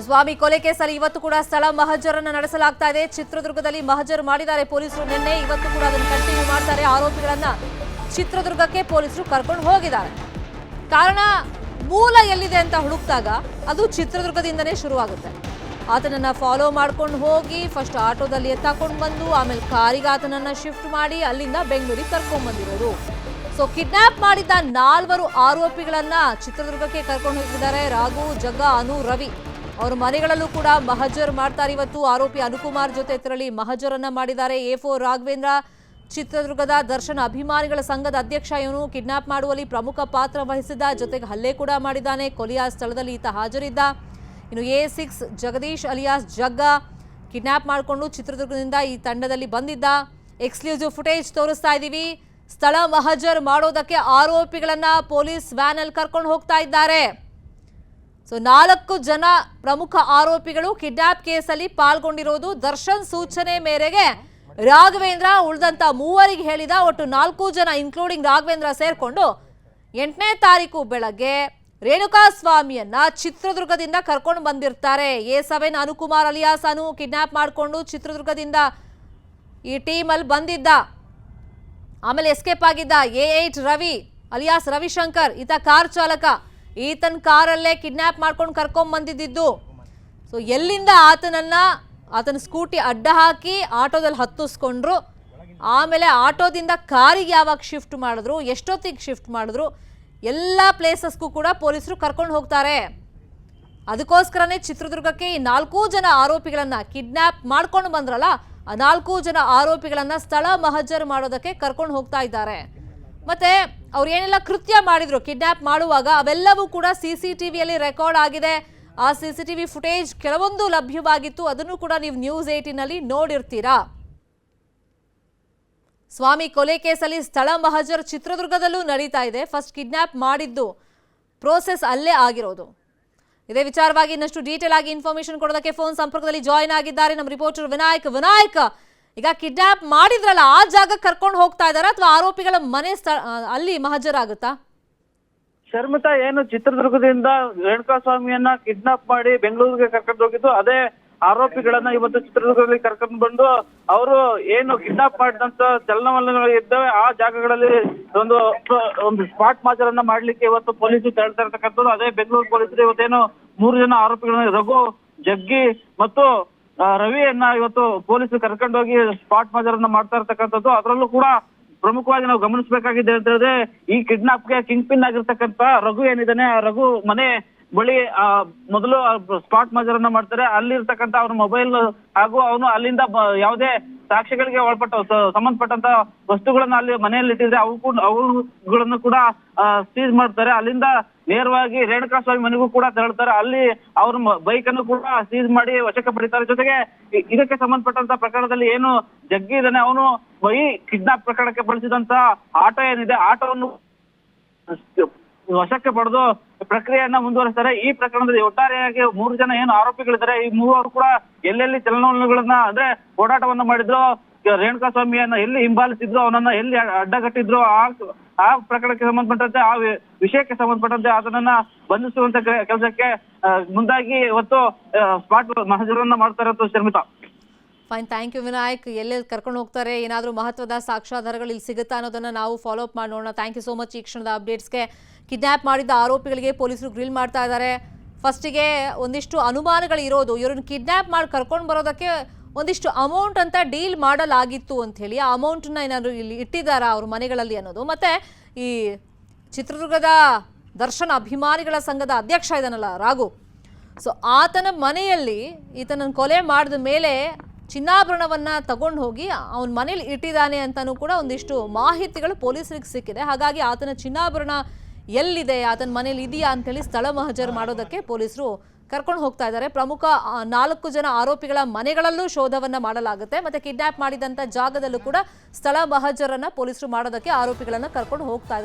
ಸ್ವಾಮಿ ಕೊಲೆ ಕೇಸಲ್ಲಿ ಇವತ್ತು ಕೂಡ ಸ್ಥಳ ಮಹಜರನ್ನು ನಡೆಸಲಾಗ್ತಾ ಇದೆ. ಚಿತ್ರದುರ್ಗದಲ್ಲಿ ಮಹಜರ್ ಮಾಡಿದ್ದಾರೆ ಪೊಲೀಸರು. ನಿನ್ನೆ ಇವತ್ತು ಕೂಡ ಅದನ್ನು ಕಂಟಿನ್ಯೂ ಮಾಡ್ತಾರೆ. ಆರೋಪಿಗಳನ್ನ ಚಿತ್ರದುರ್ಗಕ್ಕೆ ಪೊಲೀಸರು ಕರ್ಕೊಂಡು ಹೋಗಿದ್ದಾರೆ. ಕಾರಣ ಮೂಲ ಎಲ್ಲಿದೆ ಅಂತ ಹುಡುಕ್ತಾಗ ಅದು ಚಿತ್ರದುರ್ಗದಿಂದನೇ ಶುರುವಾಗುತ್ತೆ. ಆತನನ್ನ ಫಾಲೋ ಮಾಡ್ಕೊಂಡು ಹೋಗಿ ಫಸ್ಟ್ ಆಟೋದಲ್ಲಿ ಎತ್ತಾಕೊಂಡು ಬಂದು ಆಮೇಲೆ ಕಾರಿಗೆ ಆತನನ್ನ ಶಿಫ್ಟ್ ಮಾಡಿ ಅಲ್ಲಿಂದ ಬೆಂಗಳೂರಿಗೆ ಕರ್ಕೊಂಡು ಬಂದಿರೋದು. ಸೊ ಕಿಡ್ನಾಪ್ ಮಾಡಿದ್ದ 4 ಆರೋಪಿಗಳನ್ನ ಚಿತ್ರದುರ್ಗಕ್ಕೆ ಕರ್ಕೊಂಡು ಹೋಗಿದ್ದಾರೆ. ರಾಘು, ಜಗ್ಗ, ಅನು, ರವಿ ಅವರ ಮನೆಗಳಲ್ಲೂ ಕೂಡ ಮಹಜರ್ ಮಾಡ್ತಾರೆ. ಇವತ್ತು ಆರೋಪಿ ಅನುಕುಮಾರ್ ಜೊತೆ ತೆರಳಿ ಮಹಜರನ್ನ ಮಾಡಿದ್ದಾರೆ. A4 ರಾಘವೇಂದ್ರ ಚಿತ್ರದುರ್ಗದ ದರ್ಶನ್ ಅಭಿಮಾನಿಗಳ ಸಂಘದ ಅಧ್ಯಕ್ಷ. ಇವನು ಕಿಡ್ನಾಪ್ ಮಾಡುವಲ್ಲಿ ಪ್ರಮುಖ ಪಾತ್ರ ವಹಿಸಿದ್ದ, ಜೊತೆಗೆ ಹಲ್ಲೆ ಕೂಡ ಮಾಡಿದ್ದಾನೆ. ಕೊಲೆಯ ಸ್ಥಳದಲ್ಲಿ ಈತ ಹಾಜರಿದ್ದ. ಇನ್ನು A6 ಜಗದೀಶ್ ಅಲಿಯಾಸ್ ಜಗ್ಗ ಕಿಡ್ನಾಪ್ ಮಾಡಿಕೊಂಡು ಚಿತ್ರದುರ್ಗದಿಂದ ಈ ತಂಡದಲ್ಲಿ ಬಂದಿದ್ದ. ಎಕ್ಸ್ಕ್ಲೂಸಿವ್ ಫುಟೇಜ್ ತೋರಿಸ್ತಾ ಇದ್ದೀವಿ. ಸ್ಥಳ ಮಹಜರ್ ಮಾಡೋದಕ್ಕೆ ಆರೋಪಿಗಳನ್ನ ಪೊಲೀಸ್ ವ್ಯಾನ್ ಅಲ್ಲಿ ಕರ್ಕೊಂಡು ಹೋಗ್ತಾ ಇದ್ದಾರೆ. ಸೊ 4 ಜನ ಪ್ರಮುಖ ಆರೋಪಿಗಳು ಕಿಡ್ನಾಪ್ ಕೇಸಲ್ಲಿ ಪಾಲ್ಗೊಂಡಿರೋದು. ದರ್ಶನ್ ಸೂಚನೆ ಮೇರೆಗೆ ರಾಘವೇಂದ್ರ ಉಳಿದಂತ 3 ಹೇಳಿದ. ಒಟ್ಟು 4 ಜನ ಇನ್ಕ್ಲೂಡಿಂಗ್ ರಾಘವೇಂದ್ರ ಸೇರ್ಕೊಂಡು 8ನೇ ತಾರೀಕು ಬೆಳಗ್ಗೆ ರೇಣುಕಾಸ್ವಾಮಿಯನ್ನ ಚಿತ್ರದುರ್ಗದಿಂದ ಕರ್ಕೊಂಡು ಬಂದಿರ್ತಾರೆ. A7 ಅನುಕುಮಾರ್ ಅಲಿಯಾಸ್ ಅನು ಕಿಡ್ನಾಪ್ ಮಾಡಿಕೊಂಡು ಚಿತ್ರದುರ್ಗದಿಂದ ಈ ಟೀಮಲ್ಲಿ ಬಂದಿದ್ದ. ಆಮೇಲೆ ಎಸ್ಕೇಪ್ ಆಗಿದ್ದ A8 ರವಿ ಅಲಿಯಾಸ್ ರವಿಶಂಕರ್, ಈತ ಕಾರ್ ಚಾಲಕ. ಈತನ ಕಾರಲ್ಲೇ ಕಿಡ್ನಾಪ್ ಮಾಡ್ಕೊಂಡು ಕರ್ಕೊಂಡ್ ಬಂದಿದ್ದು. ಸೊ ಎಲ್ಲಿಂದ ಆತನ ಸ್ಕೂಟಿ ಅಡ್ಡ ಹಾಕಿ ಆಟೋದಲ್ಲಿ ಹತ್ತಿಸ್ಕೊಂಡ್ರು. ಆಮೇಲೆ ಆಟೋದಿಂದ ಕಾರಿಗೆ ಯಾವಾಗ ಶಿಫ್ಟ್ ಮಾಡಿದ್ರು, ಎಷ್ಟೊತ್ತಿಗೆ ಶಿಫ್ಟ್ ಮಾಡಿದ್ರು, ಎಲ್ಲ ಪ್ಲೇಸಸ್ಗೂ ಕೂಡ ಪೊಲೀಸರು ಕರ್ಕೊಂಡು ಹೋಗ್ತಾರೆ. ಅದಕ್ಕೋಸ್ಕರನೇ ಚಿತ್ರದುರ್ಗಕ್ಕೆ ಈ 4 ಜನ ಆರೋಪಿಗಳನ್ನ ಕಿಡ್ನಾಪ್ ಮಾಡ್ಕೊಂಡು ಬಂದ್ರಲ್ಲ, ಆ 4 ಜನ ಆರೋಪಿಗಳನ್ನ ಸ್ಥಳ ಮಹಜರ್ ಮಾಡೋದಕ್ಕೆ ಕರ್ಕೊಂಡು ಹೋಗ್ತಾ ಇದ್ದಾರೆ. ಮತ್ತೆ ಅವ್ರು ಏನೆಲ್ಲ ಕೃತ್ಯ ಮಾಡಿದ್ರು ಕಿಡ್ನಾಪ್ ಮಾಡುವಾಗ ಅವೆಲ್ಲವೂ ಕೂಡ CCTVಯಲ್ಲಿ ರೆಕಾರ್ಡ್ ಆಗಿದೆ. ಆ CCTV ಫುಟೇಜ್ ಕೆಲವೊಂದು ಲಭ್ಯವಾಗಿತ್ತು. ಅದನ್ನು ಕೂಡ ನೀವು ನ್ಯೂಸ್ 18ನಲ್ಲಿ ನೋಡಿರ್ತೀರಾ. ಸ್ವಾಮಿ ಕೊಲೆ ಕೇಸಲ್ಲಿ ಸ್ಥಳ ಮಹಜರ್ ಚಿತ್ರದುರ್ಗದಲ್ಲೂ ನಡೀತಾ ಇದೆ. ಫಸ್ಟ್ ಕಿಡ್ನಾಪ್ ಮಾಡಿದ್ದು ಪ್ರೋಸೆಸ್ ಅಲ್ಲೇ ಆಗಿರೋದು. ಇದೇ ವಿಚಾರವಾಗಿ ಇನ್ನಷ್ಟು ಡೀಟೇಲ್ ಆಗಿ ಇನ್ಫಾರ್ಮೇಶನ್ ಕೊಡೋದಕ್ಕೆ ಫೋನ್ ಸಂಪರ್ಕದಲ್ಲಿ ಜಾಯಿನ್ ಆಗಿದ್ದಾರೆ ನಮ್ಮ ರಿಪೋರ್ಟರ್ ವಿನಾಯಕ್. ಈಗ ಕಿಡ್ನಾಪ್ ಮಾಡಿದ್ರಲ್ಲ ಆ ಜಾಗಕ್ಕೆ ಕರ್ಕೊಂಡು ಹೋಗ್ತಾ ಇದಾರ ಅಥವಾ ಆರೋಪಿಗಳ ಮನೆ ಅಲ್ಲಿ ಮಹಜರ್ ಆಗುತ್ತಾ? ಶರ್ಮಿತಾ, ಏನು ಚಿತ್ರದುರ್ಗದಿಂದ ರೇಣುಕಾಸ್ವಾಮಿಯನ್ನ ಕಿಡ್ನಾಪ್ ಮಾಡಿ ಬೆಂಗಳೂರಿಗೆ ಕರ್ಕೊಂಡು ಹೋಗಿದ್ದು ಅದೇ ಆರೋಪಿಗಳನ್ನ ಇವತ್ತು ಚಿತ್ರದುರ್ಗದಲ್ಲಿ ಕರ್ಕೊಂಡು ಬಂದು ಅವರು ಏನು ಕಿಡ್ನಾಪ್ ಮಾಡಿದಂತ ಚಲನವಲನಗಳು ಇದ್ದಾವೆ ಆ ಜಾಗಗಳಲ್ಲಿ ಒಂದು ಸ್ಪಾಟ್ ಮಾಜರನ್ನ ಮಾಡ್ಲಿಕ್ಕೆ ಇವತ್ತು ಪೊಲೀಸರು ತೆರಳ್ತಾ ಇರ್ತಕ್ಕಂಥದ್ದು. ಅದೇ ಬೆಂಗಳೂರು ಪೊಲೀಸರು ಇವತ್ತೇನು 3 ಜನ ಆರೋಪಿಗಳನ್ನ ರಘು, ಜಗ್ಗಿ ಮತ್ತು ರವಿಯನ್ನ ಇವತ್ತು ಪೊಲೀಸರು ಕರ್ಕೊಂಡೋಗಿ ಸ್ಪಾಟ್ ಮಾಜರನ್ನ ಮಾಡ್ತಾ ಇರ್ತಕ್ಕಂಥದ್ದು. ಅದರಲ್ಲೂ ಕೂಡ ಪ್ರಮುಖವಾಗಿ ನಾವು ಗಮನಿಸಬೇಕಾಗಿದೆ ಅಂತ ಹೇಳಿದ್ರೆ ಈ ಕಿಡ್ನಾಪ್ಗೆ ಕಿಂಗ್ ಪಿನ್ ಆಗಿರ್ತಕ್ಕಂಥ ರಘು ಏನಿದ್ದಾನೆ, ಆ ರಘು ಮನೆ ಬಳಿ ಮೊದಲು ಸ್ಪಾಟ್ ಮಾಜರನ್ನ ಮಾಡ್ತಾರೆ. ಅಲ್ಲಿರ್ತಕ್ಕಂಥ ಅವ್ರ ಮೊಬೈಲ್ ಹಾಗೂ ಅವನು ಅಲ್ಲಿಂದ ಯಾವುದೇ ಸಾಕ್ಷ್ಯಗಳಿಗೆ ಸಂಬಂಧಪಟ್ಟಂತ ವಸ್ತುಗಳನ್ನ ಅಲ್ಲಿ ಮನೆಯಲ್ಲಿ ಇಟ್ಟಿದ್ರೆ ಅವುಗಳನ್ನು ಕೂಡ ಸೀಸ್ ಮಾಡ್ತಾರೆ. ಅಲ್ಲಿಂದ ನೇರವಾಗಿ ರೇಣುಕಾಸ್ವಾಮಿ ಮನೆಗೂ ಕೂಡ ತೆರಳ್ತಾರೆ. ಅಲ್ಲಿ ಅವ್ರ ಬೈಕ್ ಅನ್ನು ಕೂಡ ಸೀಸ್ ಮಾಡಿ ವಶಕ್ಕೆ ಪಡಿತಾರೆ. ಜೊತೆಗೆ ಇದಕ್ಕೆ ಸಂಬಂಧಪಟ್ಟಂತ ಪ್ರಕರಣದಲ್ಲಿ ಏನು ಜಗ್ಗಿ ಇದ್ದಾನೆ, ಅವನು ಈ ಕಿಡ್ನಾಪ್ ಪ್ರಕರಣಕ್ಕೆ ಬಳಸಿದಂತ ಆಟೋ ಏನಿದೆ ಆಟೋವನ್ನು ವಶಕ್ಕೆ ಪಡೆದು ಪ್ರಕ್ರಿಯೆಯನ್ನ ಮುಂದುವರಿಸ್ತಾರೆ. ಈ ಪ್ರಕರಣದಲ್ಲಿ ಒಟ್ಟಾರೆಯಾಗಿ 3 ಜನ ಏನು ಆರೋಪಿಗಳಿದ್ದಾರೆ, ಈ 3 ಕೂಡ ಎಲ್ಲೆಲ್ಲಿ ಚಲನವಲನಗಳನ್ನ ಅಂದ್ರೆ ಓಡಾಟವನ್ನ ಮಾಡಿದ್ರು, ರೇಣುಕಾಸ್ವಾಮಿಯನ್ನ ಎಲ್ಲಿ ಹಿಂಬಾಲಿಸಿದ್ರು, ಅವನನ್ನ ಎಲ್ಲಿ ಅಡ್ಡಗಟ್ಟಿದ್ರು, ಆ ಪ್ರಕರಣಕ್ಕೆ ಸಂಬಂಧಪಟ್ಟಂತೆ ಆ ವಿಷಯಕ್ಕೆ ಸಂಬಂಧಪಟ್ಟಂತೆ ಅದನ್ನ ಬಂಧಿಸುವಂತ ಕೆಲಸಕ್ಕೆ ಮುಂದಾಗಿ ಇವತ್ತು ಸ್ಪಾಟ್ ಮಹಜರನ್ನ ಮಾಡ್ತಾ ಇರೋದು. Sharmita, fine, thank you Vinayak. ಎಲ್ಲೆಲ್ಲಿ ಕರ್ಕೊಂಡು ಹೋಗ್ತಾರೆ, ಏನಾದರೂ ಮಹತ್ವದ ಸಾಕ್ಷ್ಯಾಧಾರಗಳು ಇಲ್ಲಿ ಸಿಗುತ್ತಾ ಅನ್ನೋದನ್ನ ನಾವು ಫಾಲೋ ಅಪ್ ಮಾಡೋಣ. ಥ್ಯಾಂಕ್ ಯು ಸೋ ಮಚ್ ಈ ಕ್ಷಣದ ಅಪ್ಡೇಟ್ಸ್ಗೆ. ಕಿಡ್ನಾಪ್ ಮಾಡಿದ ಆರೋಪಿಗಳಿಗೆ ಪೊಲೀಸರು ಗ್ರಿಲ್ ಮಾಡ್ತಾ ಇದ್ದಾರೆ. ಫಸ್ಟಿಗೆ ಒಂದಿಷ್ಟು ಅನುಮಾನಗಳು ಇರೋದು, ಇವ್ರನ್ನ ಕಿಡ್ನಾಪ್ ಮಾಡಿ ಕರ್ಕೊಂಡು ಬರೋದಕ್ಕೆ ಒಂದಿಷ್ಟು ಅಮೌಂಟ್ ಅಂತ ಡೀಲ್ ಮಾಡಲಾಗಿತ್ತು ಅಂತ ಹೇಳಿ ಆ ಅಮೌಂಟನ್ನ ಏನಾದರೂ ಇಲ್ಲಿ ಇಟ್ಟಿದ್ದಾರಾ ಅವ್ರ ಮನೆಗಳಲ್ಲಿ ಅನ್ನೋದು. ಮತ್ತು ಈ ಚಿತ್ರದುರ್ಗದ ದರ್ಶನ್ ಅಭಿಮಾನಿಗಳ ಸಂಘದ ಅಧ್ಯಕ್ಷ ಇದ್ದಾನಲ್ಲ ರಾಘು, ಸೊ ಆತನ ಮನೆಯಲ್ಲಿ ಈತನನ್ನು ಕೊಲೆ ಮಾಡಿದ ಮೇಲೆ ಚಿನ್ನಾಭರಣವನ್ನು ತಗೊಂಡು ಹೋಗಿ ಅವನ ಮನೇಲಿ ಇಟ್ಟಿದ್ದಾನೆ ಅಂತಲೂ ಕೂಡ ಒಂದಿಷ್ಟು ಮಾಹಿತಿಗಳು ಪೊಲೀಸರಿಗೆ ಸಿಕ್ಕಿದೆ. ಹಾಗಾಗಿ ಆತನ ಚಿನ್ನಾಭರಣ ಎಲ್ಲಿದೆ, ಆತನ ಮನೇಲಿ ಇದೆಯಾ ಅಂತೇಳಿ ಸ್ಥಳ ಮಹಜರ್ ಮಾಡೋದಕ್ಕೆ ಪೊಲೀಸರು ಕರ್ಕೊಂಡು ಹೋಗ್ತಾ ಇದ್ದಾರೆ. ಪ್ರಮುಖ 4 ಜನ ಆರೋಪಿಗಳ ಮನೆಗಳಲ್ಲೂ ಶೋಧವನ್ನ ಮಾಡಲಾಗುತ್ತೆ. ಮತ್ತೆ ಕಿಡ್ನಾಪ್ ಮಾಡಿದಂಥ ಜಾಗದಲ್ಲೂ ಕೂಡ ಸ್ಥಳ ಮಹಜರನ್ನ ಪೊಲೀಸರು ಮಾಡೋದಕ್ಕೆ ಆರೋಪಿಗಳನ್ನ ಕರ್ಕೊಂಡು ಹೋಗ್ತಾ ಇದ್ದಾರೆ.